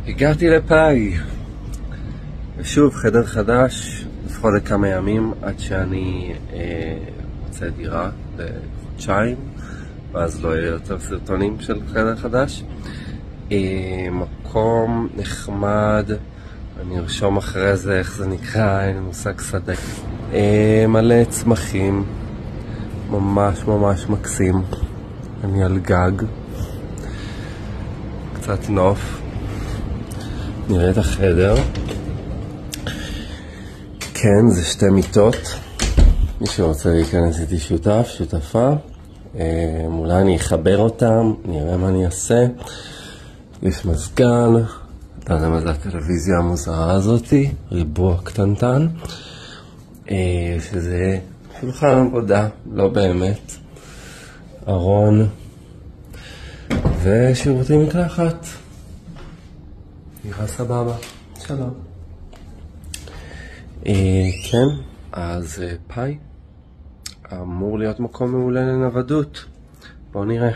הגעתי לפאי, ושוב חדר חדש, לפחות לכמה ימים עד שאני מוצא דירה לחודשיים, ואז לא יהיה יותר סרטונים של חדר חדש. מקום נחמד, אני ארשום אחרי זה איך זה נקרא, אין מושג שדה. מלא צמחים, ממש ממש מקסים. אני על גג, קצת נוף, נראה את החדר. כן, זה 2 מיטות, מי שרוצה להיכנס איתי שותף, שותפה. אולי אני אחבר אותם, נראה מה אני אעשה. יש מזגן, לא יודע מה זה הטלוויזיה המוזרה הזאתי, ריבוע קטנטן, שזה שולחן עבודה, לא באמת, ארון ושירותים מקלחת. נראה סבבה, שלום. כן, אז פאי אמור להיות מקום מעולה לנוודות, בואו נראה.